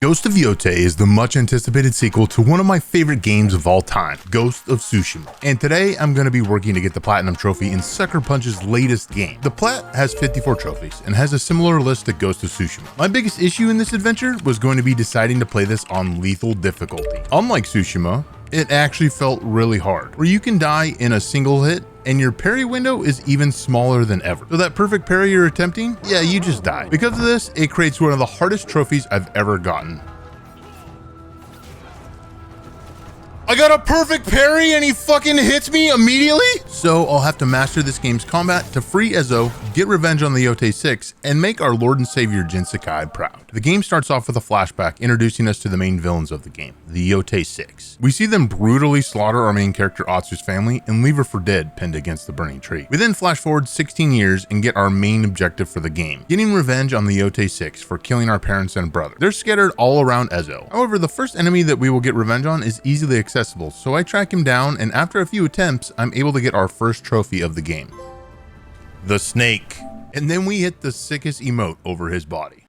Ghost of Yotei is the much anticipated sequel to one of my favorite games of all time, Ghost of Tsushima. And today I'm going to be working to get the Platinum Trophy in Sucker Punch's latest game. The Plat has 54 trophies and has a similar list to Ghost of Tsushima. My biggest issue in this adventure was going to be deciding to play this on lethal difficulty. Unlike Tsushima, it actually felt really hard, where you can die in a single hit and your parry window is even smaller than ever. So that perfect parry you're attempting, yeah, you just die. Because of this, it creates one of the hardest trophies I've ever gotten. I got a perfect parry and he fucking hits me immediately? So I'll have to master this game's combat to free Ezo, get revenge on the Yotei 6, and make our Lord and Savior Jin Sakai proud. The game starts off with a flashback introducing us to the main villains of the game, the Yotei 6. We see them brutally slaughter our main character Atsu's family and leave her for dead pinned against the burning tree. We then flash forward 16 years and get our main objective for the game, getting revenge on the Yotei 6 for killing our parents and brother. They're scattered all around Ezo. However, the first enemy that we will get revenge on is easily accessible, so I track him down, and after a few attempts, I'm able to get our first trophy of the game, the snake. And then we hit the sickest emote over his body.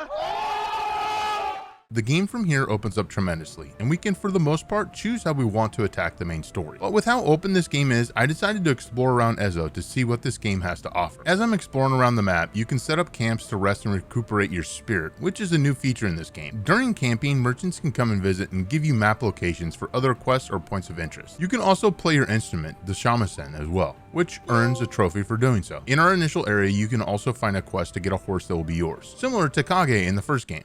The game from here opens up tremendously, and we can for the most part choose how we want to attack the main story. But with how open this game is, I decided to explore around Ezo to see what this game has to offer. As I'm exploring around the map, you can set up camps to rest and recuperate your spirit, which is a new feature in this game. During camping, merchants can come and visit and give you map locations for other quests or points of interest. You can also play your instrument, the shamisen, as well, which earns a trophy for doing so. In our initial area, you can also find a quest to get a horse that will be yours, similar to Kage in the first game.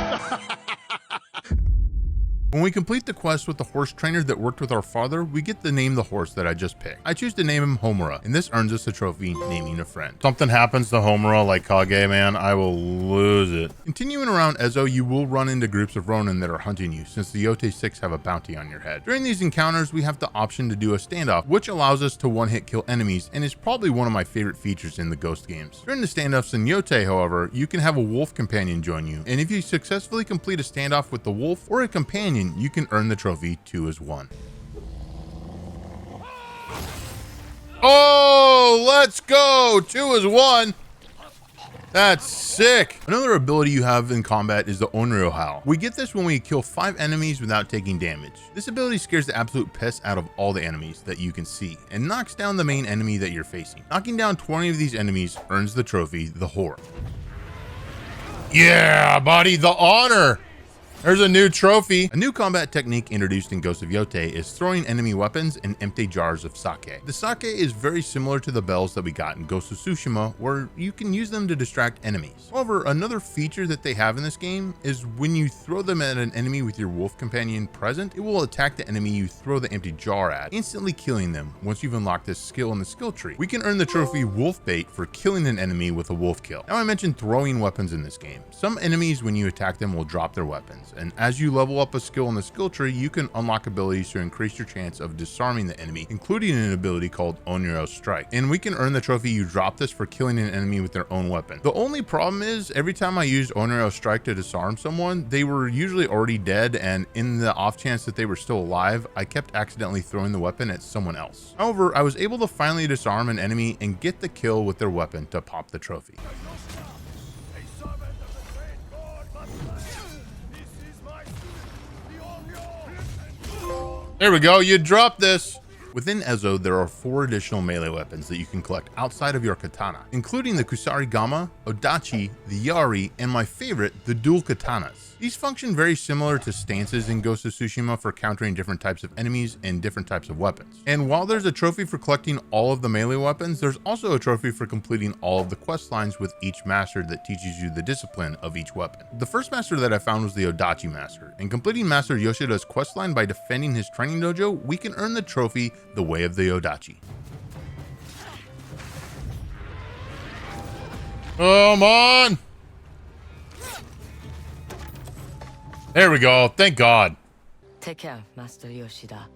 When we complete the quest with the horse trainer that worked with our father, we get to name the horse that I just picked. I choose to name him Homura, and this earns us a trophy naming a friend. Something happens to Homura like Kage, man, I will lose it. Continuing around Ezo, you will run into groups of Ronin that are hunting you, since the Yotei 6 have a bounty on your head. During these encounters, we have the option to do a standoff, which allows us to one-hit kill enemies, and is probably one of my favorite features in the Ghost games. During the standoffs in Yotei, however, you can have a wolf companion join you, and if you successfully complete a standoff with the wolf or a companion, you can earn the trophy 2 as 1. Oh, let's go! 2 as 1. That's sick. Another ability you have in combat is the Onryo Howl. We get this when we kill 5 enemies without taking damage. This ability scares the absolute piss out of all the enemies that you can see and knocks down the main enemy that you're facing. Knocking down 20 of these enemies earns the trophy, the Whore. Yeah, buddy, the honor. There's a new trophy. A new combat technique introduced in Ghost of Yotei is throwing enemy weapons in empty jars of sake. The sake is very similar to the bells that we got in Ghost of Tsushima, where you can use them to distract enemies. However, another feature that they have in this game is when you throw them at an enemy with your wolf companion present, it will attack the enemy you throw the empty jar at, instantly killing them once you've unlocked this skill in the skill tree. We can earn the trophy Wolf Bait for killing an enemy with a wolf kill. Now I mentioned throwing weapons in this game. Some enemies, when you attack them, will drop their weapons. And as you level up a skill in the skill tree, you can unlock abilities to increase your chance of disarming the enemy, including an ability called Onryo Strike. And we can earn the trophy you drop this for killing an enemy with their own weapon. The only problem is, every time I used Onryo Strike to disarm someone, they were usually already dead, and in the off chance that they were still alive, I kept accidentally throwing the weapon at someone else. However, I was able to finally disarm an enemy and get the kill with their weapon to pop the trophy. There we go, you dropped this! Within Ezo, there are 4 additional melee weapons that you can collect outside of your katana, including the Kusarigama, Odachi, the Yari, and my favorite, the dual katanas. These function very similar to stances in Ghost of Tsushima for countering different types of enemies and different types of weapons. And while there's a trophy for collecting all of the melee weapons, there's also a trophy for completing all of the quest lines with each master that teaches you the discipline of each weapon. The first master that I found was the Odachi master, and completing Master Yoshida's quest line by defending his training dojo, we can earn the trophy, the Way of the Odachi. Come on! There we go, thank God. Take care, Master Yoshida.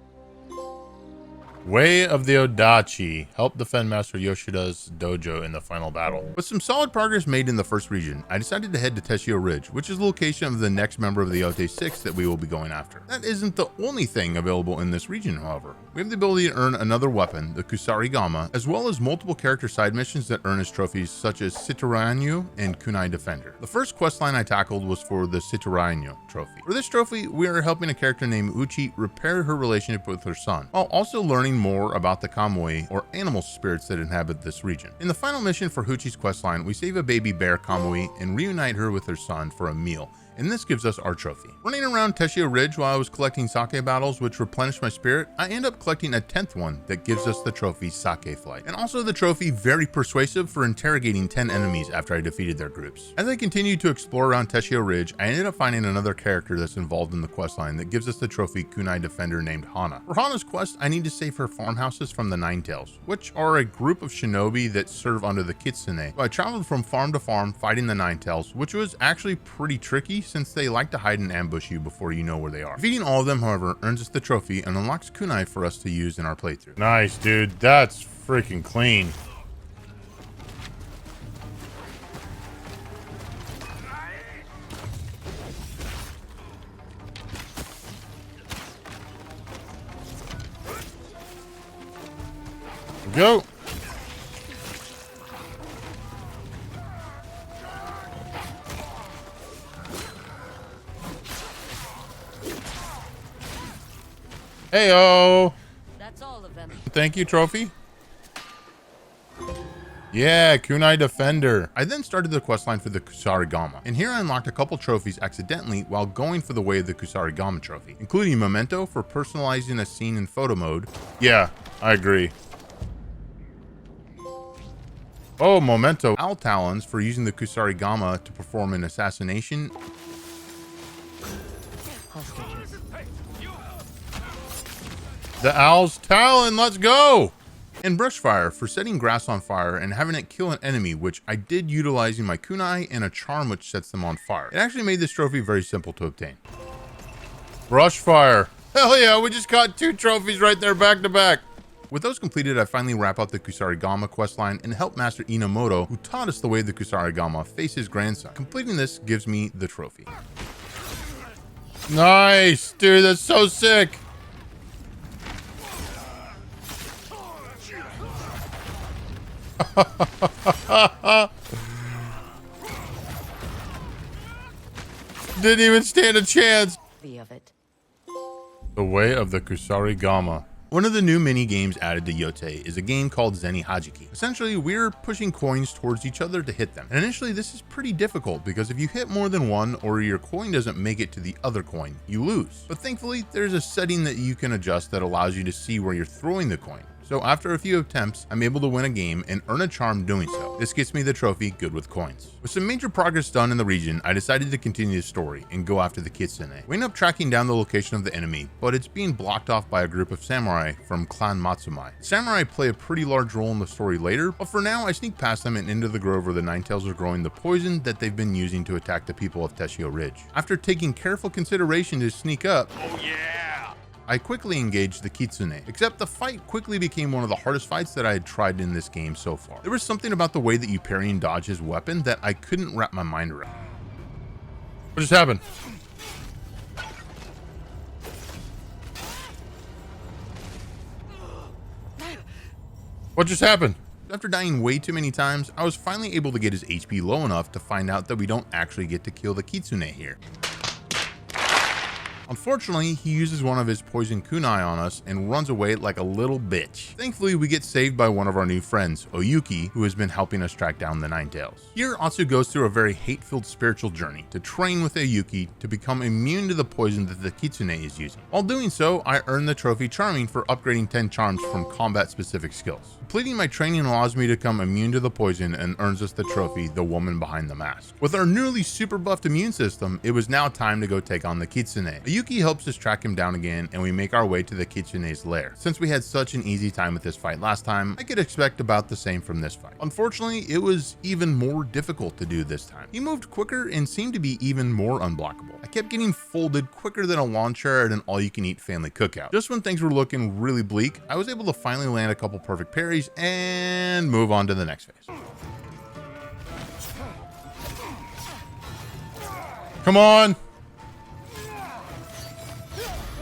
Way of the Odachi. Help defend Master Yoshida's dojo in the final battle. With some solid progress made in the first region, I decided to head to Teshio Ridge, which is the location of the next member of the Yotei 6 that we will be going after. That isn't the only thing available in this region, however. We have the ability to earn another weapon, the Kusarigama, as well as multiple character side missions that earn us trophies such as Sitoranyu and Kunai Defender. The first questline I tackled was for the Sitoranyu trophy. For this trophy, we are helping a character named Uchi repair her relationship with her son, while also learning more about the Kamui, or animal spirits that inhabit this region. In the final mission for Huchi's questline, we save a baby bear Kamui and reunite her with her son for a meal, and this gives us our trophy. Running around Teshio Ridge while I was collecting sake battles which replenished my spirit, I end up collecting a 10th one that gives us the trophy Sake Flight, and also the trophy Very Persuasive for interrogating 10 enemies after I defeated their groups. As I continued to explore around Teshio Ridge, I ended up finding another character that's involved in the questline that gives us the trophy Kunai Defender named Hana. For Hana's quest, I need to save her farmhouses from the Nine Tails, which are a group of shinobi that serve under the Kitsune. So I traveled from farm to farm fighting the Nine Tails, which was actually pretty tricky since they like to hide and ambush you before you know where they are. Defeating all of them, however, earns us the trophy and unlocks kunai for us to use in our playthrough. Nice, dude. That's freaking clean. Go. Heyo. That's all of them. Thank you, trophy. Yeah, Kunai Defender. I then started the questline for the Kusarigama, and here I unlocked a couple trophies accidentally while going for the way of the Kusarigama trophy, including Memento for personalizing a scene in photo mode. Yeah, I agree. Oh, Memento. Owl Talons for using the Kusarigama to perform an assassination. Hostages. The Owl's Talon, let's go! And Brushfire for setting grass on fire and having it kill an enemy, which I did utilizing my kunai and a charm which sets them on fire. It actually made this trophy very simple to obtain. Brushfire. Hell yeah, we just got 2 trophies right there back to back. With those completed, I finally wrap up the Kusarigama questline and help Master Inamoto, who taught us the way the Kusarigama face his grandson. Completing this gives me the trophy. Nice, dude, that's so sick. Didn't even stand a chance. Of it. The Way of the Kusarigama. One of the new mini games added to Yotei is a game called Zeni Hajiki. Essentially, we're pushing coins towards each other to hit them. And initially, this is pretty difficult because if you hit more than one or your coin doesn't make it to the other coin, you lose. But thankfully, there's a setting that you can adjust that allows you to see where you're throwing the coin. So after a few attempts, I'm able to win a game and earn a charm doing so. This gets me the trophy Good with Coins. With some major progress done in the region, I decided to continue the story and go after the Kitsune. We end up tracking down the location of the enemy, but it's being blocked off by a group of samurai from Clan Matsumai. The samurai play a pretty large role in the story later, but for now I sneak past them and into the grove where the Ninetales are growing the poison that they've been using to attack the people of Teshio Ridge. After taking careful consideration to sneak up, I quickly engaged the Kitsune, except the fight quickly became one of the hardest fights that I had tried in this game so far. There was something about the way that you parry and dodge his weapon that I couldn't wrap my mind around. What just happened? What just happened? After dying way too many times, I was finally able to get his HP low enough to find out that we don't actually get to kill the Kitsune here. Unfortunately, he uses one of his poison kunai on us and runs away like a little bitch. Thankfully, we get saved by one of our new friends, Oyuki, who has been helping us track down the Ninetales. Here, Atsu goes through a very hate-filled spiritual journey to train with Oyuki to become immune to the poison that the Kitsune is using. While doing so, I earn the trophy Charming for upgrading 10 charms from combat-specific skills. Completing my training allows me to become immune to the poison and earns us the trophy The Woman Behind the Mask. With our newly super buffed immune system, it was now time to go take on the Kitsune. Oyuki helps us track him down again, and we make our way to the Kitsune's lair. Since we had such an easy time with this fight last time, I could expect about the same from this fight. Unfortunately, it was even more difficult to do this time. He moved quicker and seemed to be even more unblockable. I kept getting folded quicker than a lawn chair at an all-you-can-eat family cookout. Just when things were looking really bleak, I was able to finally land a couple perfect parries and move on to the next phase. Come on!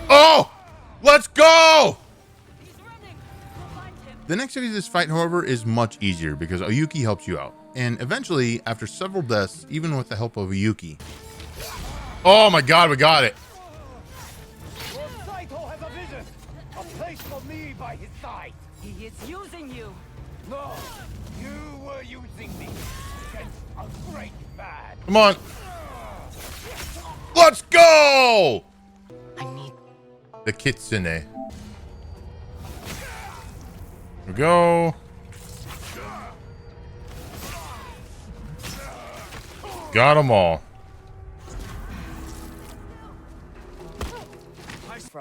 Oh! Let's go! The next phase of this fight, however, is much easier because Oyuki helps you out. And eventually, after several deaths, even with the help of Oyuki... Oh my god, we got it! Saito has a vision! A place for me by his side! He is using you. No! You were using me against a great man! Come on! Let's go! I need The Kitsune. Here we go. Got them all.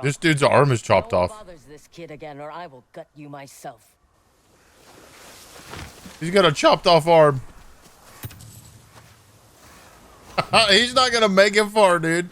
This dude's arm is chopped Don't off. bothers this kid again, or I will gut you myself. He's got a chopped off arm. He's not gonna make it far, dude.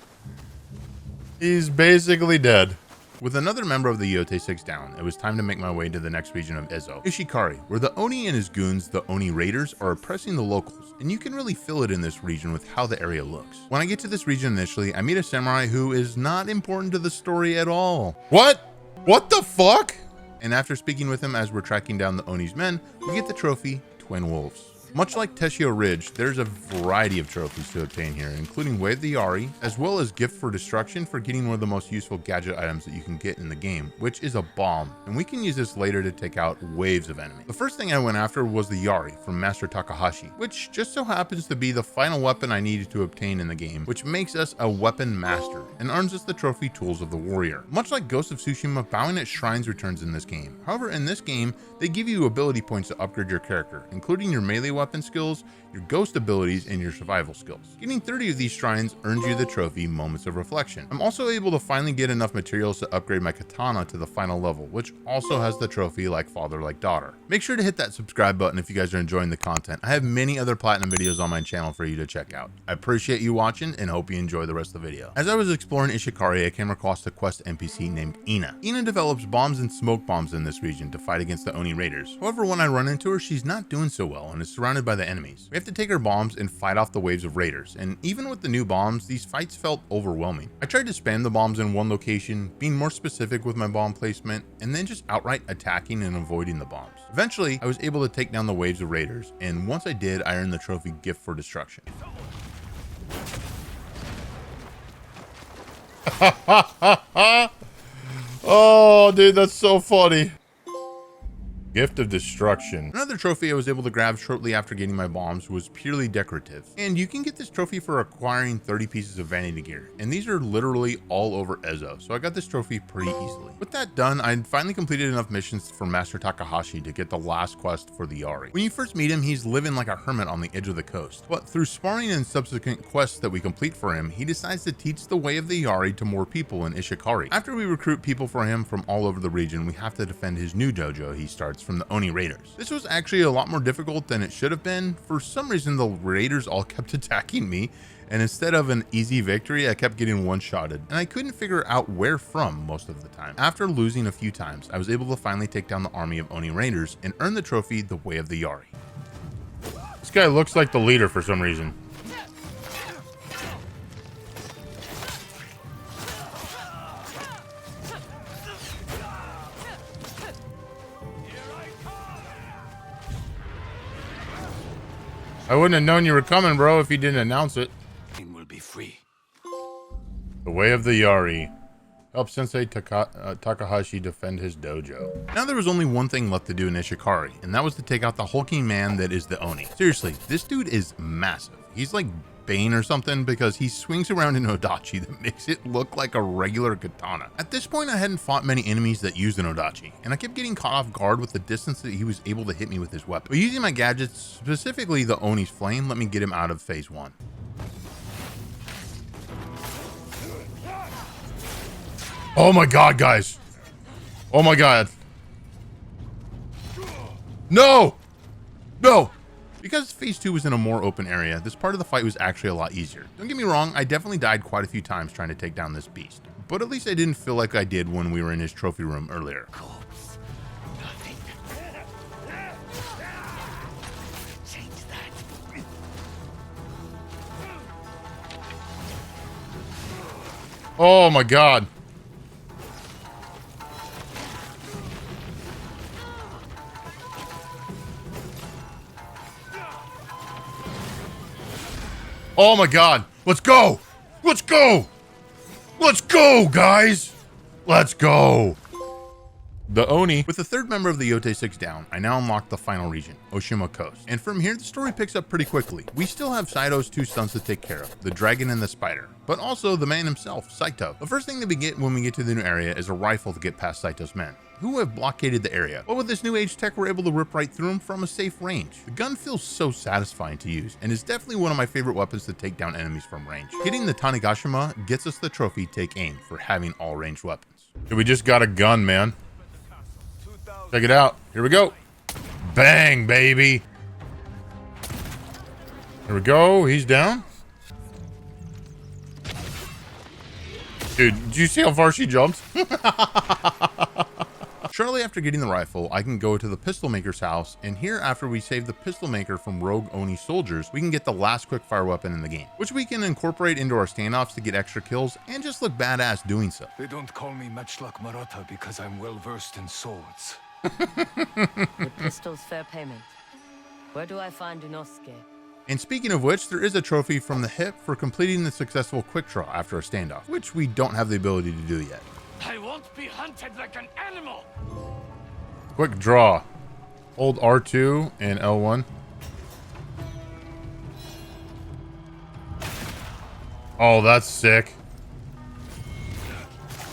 He's basically dead. With another member of the Yotei 6 down, it was time to make my way to the next region of Ezo, Ishikari, where the Oni and his goons, the Oni Raiders, are oppressing the locals, and you can really feel it in this region with how the area looks. When I get to this region initially, I meet a samurai who is not important to the story at all. What? What the fuck? And after speaking with him as we're tracking down the Oni's men, we get the trophy, Twin Wolves. Much like Teshio Ridge, there's a variety of trophies to obtain here, including Wave the Yari, as well as Gift for Destruction for getting one of the most useful gadget items that you can get in the game, which is a bomb, and we can use this later to take out waves of enemies. The first thing I went after was the Yari from Master Takahashi, which just so happens to be the final weapon I needed to obtain in the game, which makes us a weapon master, and earns us the trophy Tools of the Warrior. Much like Ghost of Tsushima, bowing at shrines returns in this game. However, in this game, they give you ability points to upgrade your character, including your melee weapon skills, your ghost abilities, and your survival skills. Getting 30 of these shrines earns you the trophy Moments of Reflection. I'm also able to finally get enough materials to upgrade my katana to the final level, which also has the trophy Like Father Like Daughter. Make sure to hit that subscribe button if you guys are enjoying the content. I have many other platinum videos on my channel for you to check out. I appreciate you watching and hope you enjoy the rest of the video. As I was exploring Ishikari, I came across a quest NPC named Ina. Ina develops bombs and smoke bombs in this region to fight against the Oni Raiders. However, when I run into her, she's not doing so well and is surrounded by the enemies. We have to take her bombs and fight off the waves of raiders, and even with the new bombs, these fights felt overwhelming. I tried to spam the bombs in one location, being more specific with my bomb placement, and then just outright attacking and avoiding the bombs. Eventually, I was able to take down the waves of raiders, and once I did, I earned the trophy Gift for Destruction. Oh, dude, that's so funny. Gift of Destruction. Another trophy I was able to grab shortly after getting my bombs was purely decorative. And you can get this trophy for acquiring 30 pieces of vanity gear. And these are literally all over Ezo, so I got this trophy pretty easily. With that done, I finally completed enough missions for Master Takahashi to get the last quest for the Yari. When you first meet him, he's living like a hermit on the edge of the coast. But through sparring and subsequent quests that we complete for him, he decides to teach the way of the Yari to more people in Ishikari. After we recruit people for him from all over the region, we have to defend his new dojo he starts from the Oni Raiders. This was actually a lot more difficult than it should have been. For some reason, the Raiders all kept attacking me, and instead of an easy victory, I kept getting one-shotted, and I couldn't figure out where from most of the time. After losing a few times, I was able to finally take down the army of Oni Raiders and earn the trophy The Way of the Yari. This guy looks like the leader for some reason. I wouldn't have known you were coming, bro, if you didn't announce it. Will be free. The Way of the Yari. Help Sensei Takahashi defend his dojo. Now there was only one thing left to do in Ishikari, and that was to take out the hulking man that is the Oni. Seriously, this dude is massive. He's like Bane or something because he swings around an Odachi that makes it look like a regular katana. At this point, I hadn't fought many enemies that used an Odachi, and I kept getting caught off guard with the distance that he was able to hit me with his weapon. But using my gadgets, specifically the Oni's flame, let me get him out of phase 1. Oh my god, guys. Oh my god. No! No! Because phase 2 was in a more open area, this part of the fight was actually a lot easier. Don't get me wrong, I definitely died quite a few times trying to take down this beast. But at least I didn't feel like I did when we were in his trophy room earlier. Corpse. Nothing. Change that. Oh my god. Oh my god. Let's go. Let's go. Let's go, guys. Let's go. The Oni. With the third member of the Yotei 6 down, I now unlock the final region, Tsushima Coast. And from here, the story picks up pretty quickly. We still have Saito's 2 sons to take care of, the dragon and the spider, but also the man himself, Saito. The first thing that we get when we get to the new area is a rifle to get past Saito's men, who have blockaded the area. But with this new age tech, we're able to rip right through them from a safe range. The gun feels so satisfying to use, and is definitely one of my favorite weapons to take down enemies from range. Getting the Tanegashima gets us the trophy Take Aim for having all ranged weapons. So we just got a gun, man. Check it out. Here we go. Bang, baby. Here we go. He's down. Dude, did you see how far she jumped? Shortly after getting the rifle, I can go to the pistol maker's house, and here after we save the pistol maker from rogue Oni soldiers, we can get the last quick fire weapon in the game, which we can incorporate into our standoffs to get extra kills and just look badass doing so. They don't call me Matchlock Maratha because I'm well versed in swords. The pistol's fair payment. Where do I find Inosuke? And speaking of which, there is a trophy from the hip for completing the successful quick draw after a standoff, which we don't have the ability to do yet. I won't be hunted like an animal. Quick draw. Hold R2 and L1. Oh, that's sick.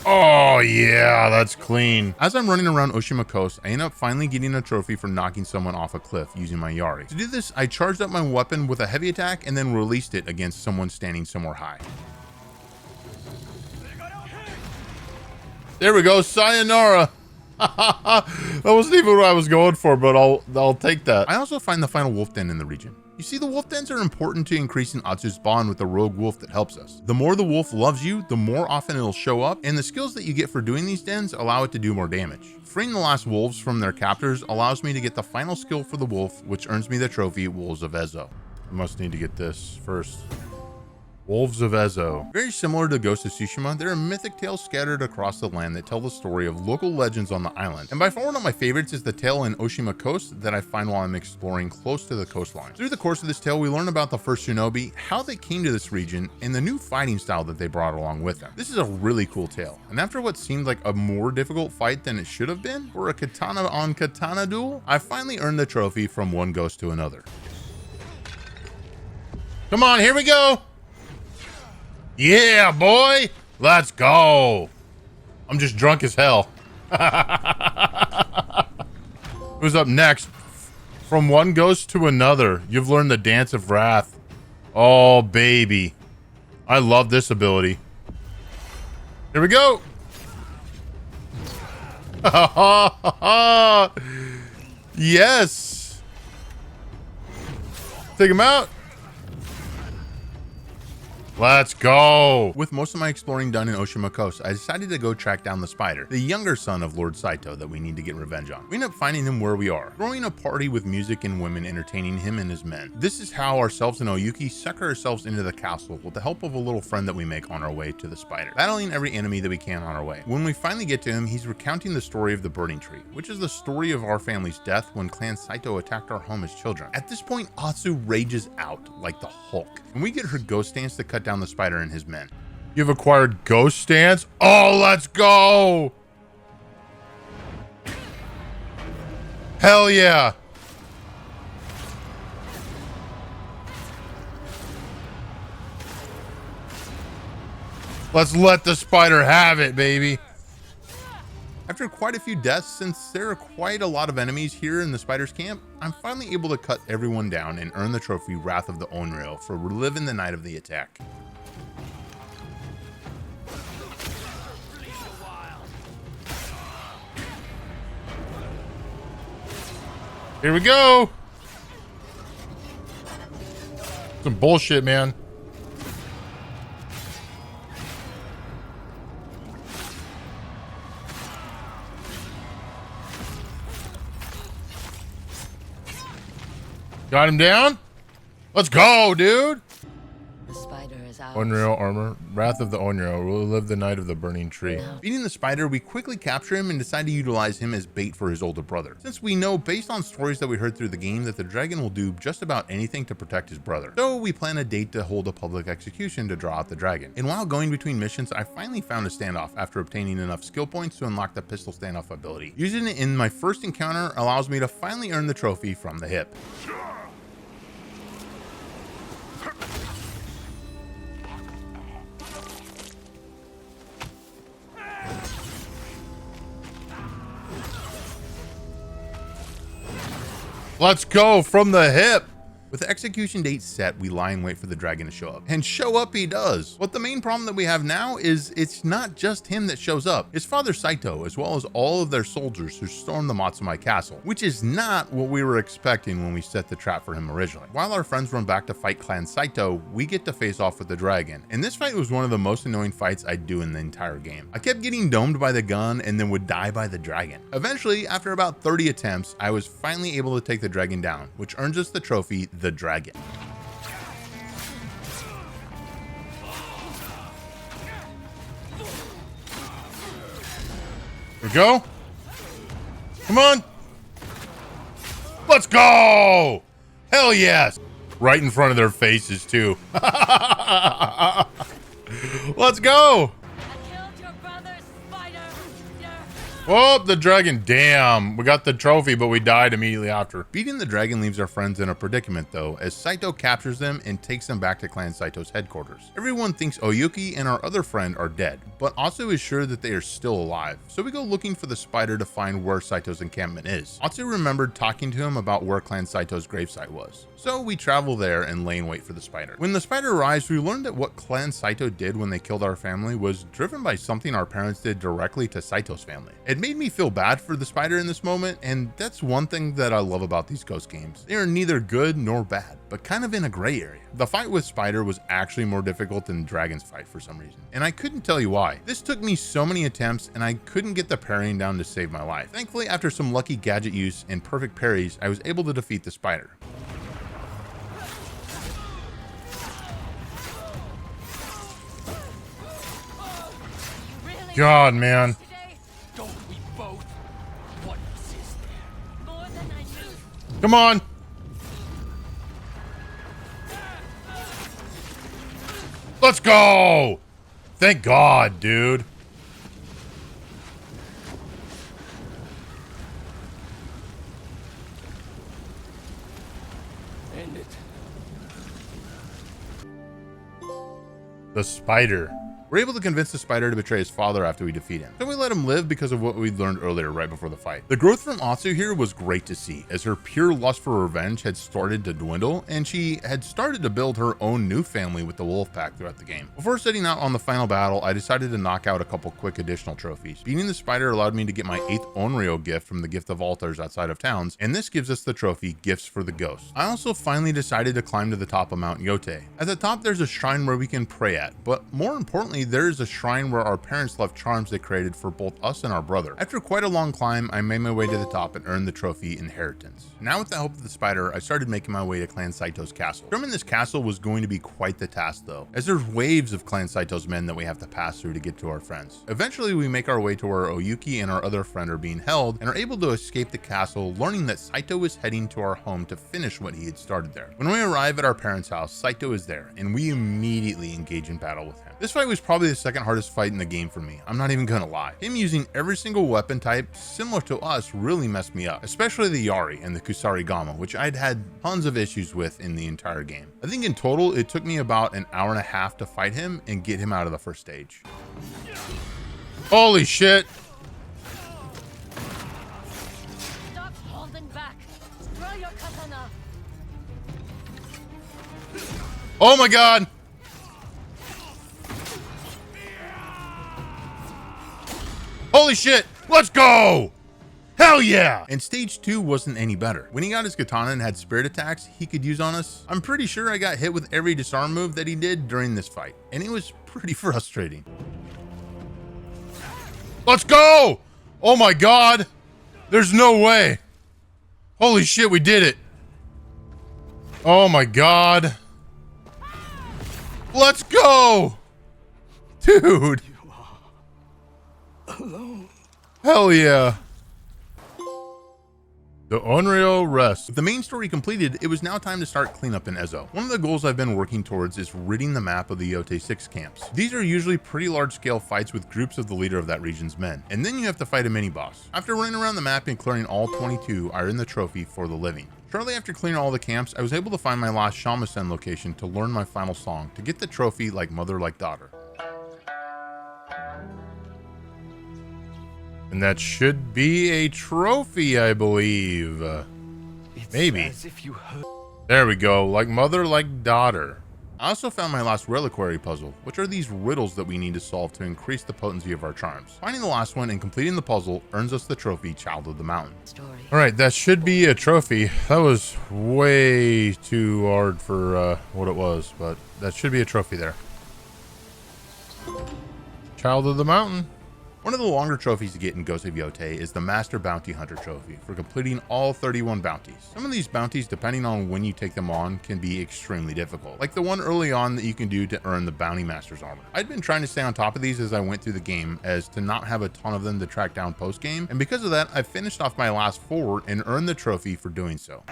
Oh yeah, that's clean. As I'm running around Tsushima Coast, I end up finally getting a trophy for knocking someone off a cliff using my Yari. To do this, I charged up my weapon with a heavy attack and then released it against someone standing somewhere high. There we go, sayonara. That wasn't even what I was going for, but I'll take that. I also find the final wolf den in the region. You see, the wolf dens are important to increasing Atsu's bond with the rogue wolf that helps us. The more the wolf loves you, the more often it'll show up, and the skills that you get for doing these dens allow it to do more damage. Freeing the last wolves from their captors allows me to get the final skill for the wolf, which earns me the trophy Wolves of Ezo. I must need to get this first. Wolves of Ezo. Very similar to Ghost of Tsushima, there are mythic tales scattered across the land that tell the story of local legends on the island. And by far one of my favorites is the tale in Tsushima Coast that I find while I'm exploring close to the coastline. Through the course of this tale, we learn about the first shinobi, how they came to this region, and the new fighting style that they brought along with them. This is a really cool tale, and after what seemed like a more difficult fight than it should have been, for a katana on katana duel, I finally earned the trophy from one ghost to another. Come on, here we go! Yeah, boy! Let's go! I'm just drunk as hell. Who's up next? From one ghost to another, you've learned the dance of wrath. Oh, baby. I love this ability. Here we go! Yes! Take him out! Let's go! With most of my exploring done in Tsushima Coast, I decided to go track down the spider, the younger son of Lord Saito that we need to get revenge on. We end up finding him where we are, throwing a party with music and women entertaining him and his men. This is how ourselves and Oyuki sucker ourselves into the castle with the help of a little friend that we make on our way to the spider, battling every enemy that we can on our way. When we finally get to him, he's recounting the story of the burning tree, which is the story of our family's death when Clan Saito attacked our home as children. At this point, Atsu rages out like the Hulk, and we get her ghost stance to cut down the spider and his men. You've acquired ghost stance? Oh, let's go! Hell yeah! Let's let the spider have it, baby. After quite a few deaths, since there are quite a lot of enemies here in the spider's camp, I'm finally able to cut everyone down and earn the trophy Wrath of the Onryo for reliving the night of the attack. Here we go. Some bullshit, man. Got him down. Let's go, dude. The spider is ours. Onryo armor. Wrath of the Onryo will live the night of the burning tree. No. Beating the spider, we quickly capture him and decide to utilize him as bait for his older brother. Since we know based on stories that we heard through the game that the dragon will do just about anything to protect his brother. So we plan a date to hold a public execution to draw out the dragon. And while going between missions, I finally found a standoff after obtaining enough skill points to unlock the pistol standoff ability. Using it in my first encounter allows me to finally earn the trophy from the hip. Let's go from the hip. With the execution date set, we lie in wait for the dragon to show up. And show up he does. But the main problem that we have now is it's not just him that shows up. His father Saito, as well as all of their soldiers who stormed the Matsumai castle, which is not what we were expecting when we set the trap for him originally. While our friends run back to fight Clan Saito, we get to face off with the dragon. And this fight was one of the most annoying fights I'd do in the entire game. I kept getting domed by the gun and then would die by the dragon. Eventually, after about 30 attempts, I was finally able to take the dragon down, which earns us the trophy, the dragon. Here we go. Come on. Let's go. Hell yes. Right in front of their faces too. Let's go. Whoa, the dragon. Damn, we got the trophy, but we died immediately after. Beating the dragon leaves our friends in a predicament though, as Saito captures them and takes them back to Clan Saito's headquarters. Everyone thinks Oyuki and our other friend are dead, but Atsu is sure that they are still alive. So we go looking for the spider to find where Saito's encampment is. Atsu remembered talking to him about where Clan Saito's gravesite was. So we travel there and lay in wait for the spider. When the spider arrives, we learn that what Clan Saito did when they killed our family was driven by something our parents did directly to Saito's family. It made me feel bad for the spider in this moment, and that's one thing that I love about these ghost games. They are neither good nor bad, but kind of in a gray area. The fight with Spider was actually more difficult than Dragon's fight for some reason, and I couldn't tell you why. This took me so many attempts and I couldn't get the parrying down to save my life. Thankfully, after some lucky gadget use and perfect parries, I was able to defeat the spider. God, man. Don't we both? What is there? More than I knew. Come on. Let's go. Thank God, dude. End it. The spider. We're able to convince the spider to betray his father after we defeat him. So we let him live because of what we learned earlier right before the fight. The growth from Atsu here was great to see, as her pure lust for revenge had started to dwindle, and she had started to build her own new family with the wolf pack throughout the game. Before setting out on the final battle, I decided to knock out a couple quick additional trophies. Beating the spider allowed me to get my 8th Onryo gift from the Gift of Altars outside of towns, and this gives us the trophy, Gifts for the Ghost. I also finally decided to climb to the top of Mount Yotei. At the top, there's a shrine where we can pray at, but more importantly, there is a shrine where our parents left charms they created for both us and our brother. After quite a long climb, I made my way to the top and earned the trophy Inheritance. Now with the help of the spider, I started making my way to Clan Saito's castle. Storming this castle was going to be quite the task though, as there's waves of Clan Saito's men that we have to pass through to get to our friends. Eventually we make our way to where Oyuki and our other friend are being held and are able to escape the castle, learning that Saito is heading to our home to finish what he had started there. When we arrive at our parents' house, Saito is there and we immediately engage in battle with him. This fight was probably the second hardest fight in the game for me. I'm not even gonna lie. Him using every single weapon type similar to us really messed me up, especially the Yari and the Kusarigama, which I'd had tons of issues with in the entire game. I think in total, it took me about an hour and a half to fight him and get him out of the first stage. Holy shit. Stop holding back. Throw your katana. Oh my God. Holy shit, let's go! Hell yeah! And stage 2 wasn't any better. When he got his katana and had spirit attacks he could use on us, I'm pretty sure I got hit with every disarm move that he did during this fight, and it was pretty frustrating. Let's go! Oh my god! There's no way! Holy shit, we did it! Oh my god! Let's go! Dude! Hell yeah! The Onryo Rest. With the main story completed, it was now time to start cleanup in Ezo. One of the goals I've been working towards is ridding the map of the Yotei 6 camps. These are usually pretty large scale fights with groups of the leader of that region's men, and then you have to fight a mini boss. After running around the map and clearing all 22, I earned the trophy for the living. Shortly after clearing all the camps, I was able to find my last Shamisen location to learn my final song to get the trophy like mother like daughter. And that should be a trophy, I believe. Maybe. As if you heard. There we go, like mother, like daughter. I also found my last reliquary puzzle, which are these riddles that we need to solve to increase the potency of our charms. Finding the last one and completing the puzzle earns us the trophy Child of the Mountain. All right, that should be a trophy. That was way too hard for what it was, but that should be a trophy there. Child of the Mountain. One of the longer trophies to get in Ghost of Yotei is the Master Bounty Hunter trophy for completing all 31 bounties. Some of these bounties, depending on when you take them on, can be extremely difficult, like the one early on that you can do to earn the Bounty Master's armor. I'd been trying to stay on top of these as I went through the game as to not have a ton of them to track down post-game, and because of that, I finished off my last 4 and earned the trophy for doing so.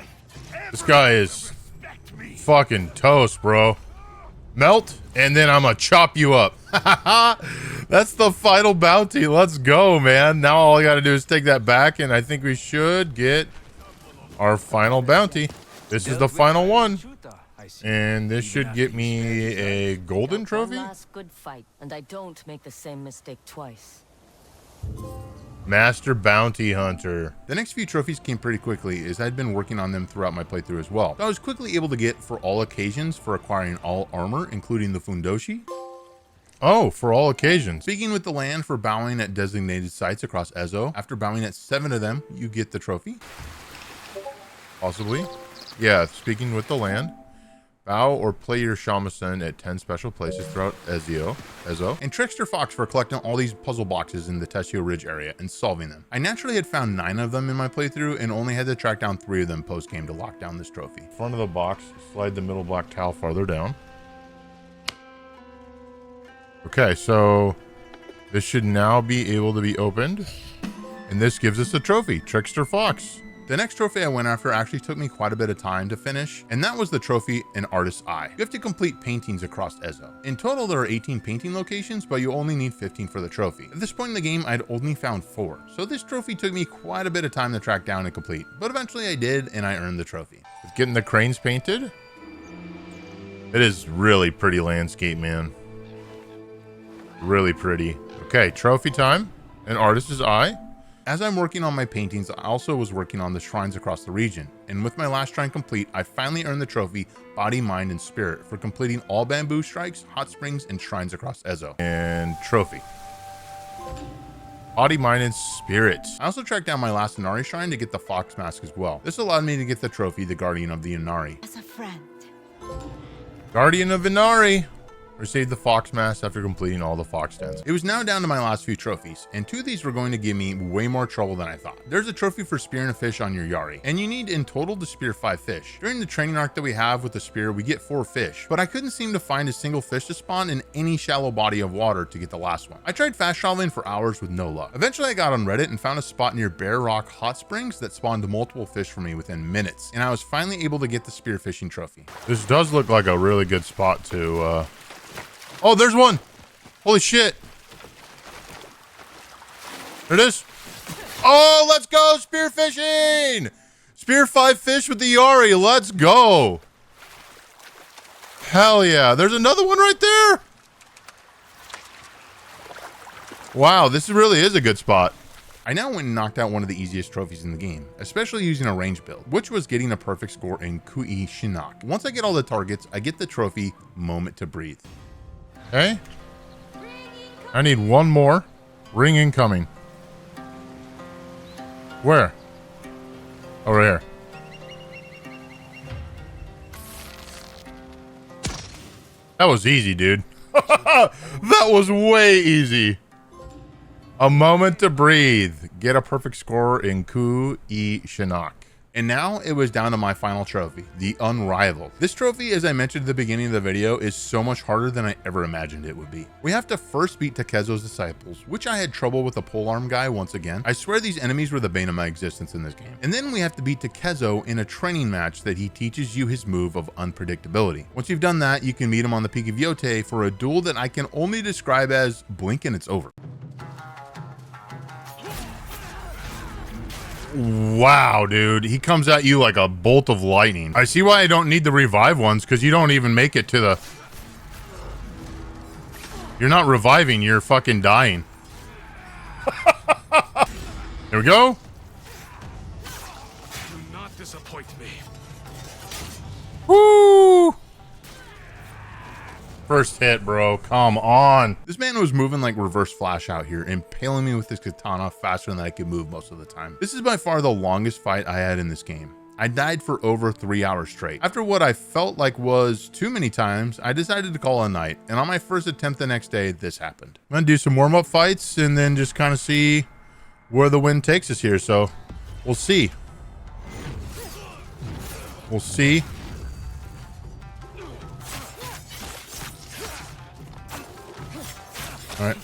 This guy is fucking toast, bro. Melt, and then I'm gonna chop you up. That's the final bounty. Let's go, man. Now all I gotta do is take that back, and I think we should get our final bounty. This is the final one, and this should get me a golden trophy. One last good fight, and I don't make the same mistake twice. Master Bounty Hunter. The next few trophies came pretty quickly as I'd been working on them throughout my playthrough as well. So I was quickly able to get for all occasions for acquiring all armor, including the Fundoshi. Oh, for all occasions. Speaking with the land for bowing at designated sites across Ezo. After bowing at 7 of them, you get the trophy. Possibly. Yeah, speaking with the land. Bow or play your shamisen at 10 special places throughout Ezo. And Trickster Fox for collecting all these puzzle boxes in the Tessio Ridge area and solving them. I naturally had found 9 of them in my playthrough and only had to track down 3 of them post-game to lock down this trophy. Front of the box, slide the middle black tile farther down. Okay, so this should now be able to be opened. And this gives us a trophy, Trickster Fox. The next trophy I went after actually took me quite a bit of time to finish, and that was the trophy An Artist's Eye. You have to complete paintings across Ezo. In total, there are 18 painting locations, but you only need 15 for the trophy. At this point in the game, I'd only found 4, so this trophy took me quite a bit of time to track down and complete, but eventually I did, and I earned the trophy. With getting the cranes painted, it is really pretty landscape, man. Really pretty. Okay, trophy time, An Artist's Eye. As I'm working on my paintings, I also was working on the shrines across the region, and with my last shrine complete, I finally earned the trophy Body, Mind, and Spirit for completing all bamboo strikes, hot springs, and shrines across Ezo. And trophy. Body, Mind, and Spirit. I also tracked down my last Inari shrine to get the Fox Mask as well. This allowed me to get the trophy, the Guardian of the Inari. As a friend. Guardian of Inari. Received the Fox Mask after completing all the Fox dens. It was now down to my last few trophies, and 2 of these were going to give me way more trouble than I thought. There's a trophy for spearing a fish on your Yari, and you need in total to spear 5 fish. During the training arc that we have with the spear, we get 4 fish, but I couldn't seem to find a single fish to spawn in any shallow body of water to get the last one. I tried fast traveling for hours with no luck. Eventually I got on Reddit and found a spot near Bear Rock Hot Springs that spawned multiple fish for me within minutes, and I was finally able to get the spearfishing trophy. This does look like a really good spot to oh, there's one. Holy shit. There it is. Oh, let's go spearfishing. Spear 5 fish with the Yari. Let's go. Hell yeah. There's another one right there. Wow, this really is a good spot. I now went and knocked out one of the easiest trophies in the game, especially using a range build, which was getting a perfect score in Kui Shinnok. Once I get all the targets, I get the trophy Moment to Breathe. Okay. I need one more. Ring incoming. Where? Over here. That was easy, dude. That was way easy. A moment to breathe. Get a perfect score in Ku-I Shinnok. And now it was down to my final trophy, the Unrivaled. This trophy, as I mentioned at the beginning of the video, is so much harder than I ever imagined it would be. We have to first beat Takezo's disciples, which I had trouble with the polearm guy once again. I swear these enemies were the bane of my existence in this game. And then we have to beat Takezo in a training match that he teaches you his move of unpredictability. Once you've done that, you can meet him on the peak of Yotei for a duel that I can only describe as blink and it's over. Wow, dude, he comes at you like a bolt of lightning. I see why I don't need the revive ones, because you don't even make it to the... You're not reviving, you're fucking dying. There we go. Do not disappoint me. Woo! First hit, bro. Come on. This man was moving like Reverse Flash out here, impaling me with his katana faster than I could move most of the time. This is by far the longest fight I had in this game. I died for over 3 hours straight. After what I felt like was too many times, I decided to call it a night. And on my first attempt the next day, this happened. I'm gonna do some warm-up fights and then just kind of see where the wind takes us here. So we'll see. We'll see. All right,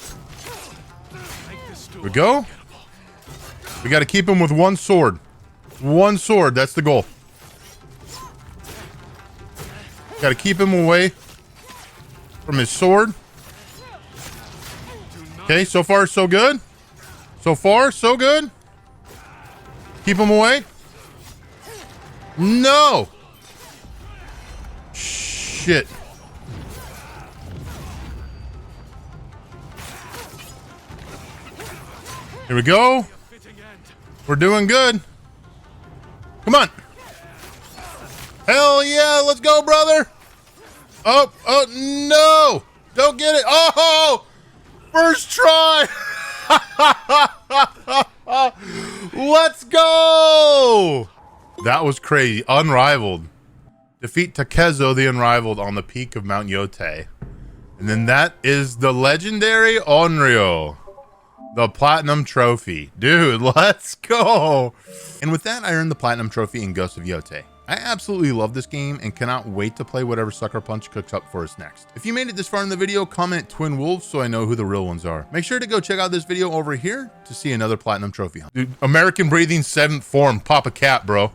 here we go. We got to keep him with one sword. One sword, that's the goal. Got to keep him away from his sword. Okay, so far so good. So far so good. Keep him away. No. Shit. Here we go. We're doing good. Come on. Hell yeah, let's go, brother. Oh, no. Don't get it. Oh, first try. Let's go. That was crazy. Unrivaled. Defeat Takezo the Unrivaled on the peak of Mount Yotei. And then that is the legendary Onryo. The Platinum Trophy. Dude, let's go. And with that, I earned the Platinum Trophy in Ghost of Yotei. I absolutely love this game and cannot wait to play whatever Sucker Punch cooks up for us next. If you made it this far in the video, comment Twin Wolves so I know who the real ones are. Make sure to go check out this video over here to see another Platinum Trophy hunt. Dude, American Breathing 7th form. Pop a cat, bro.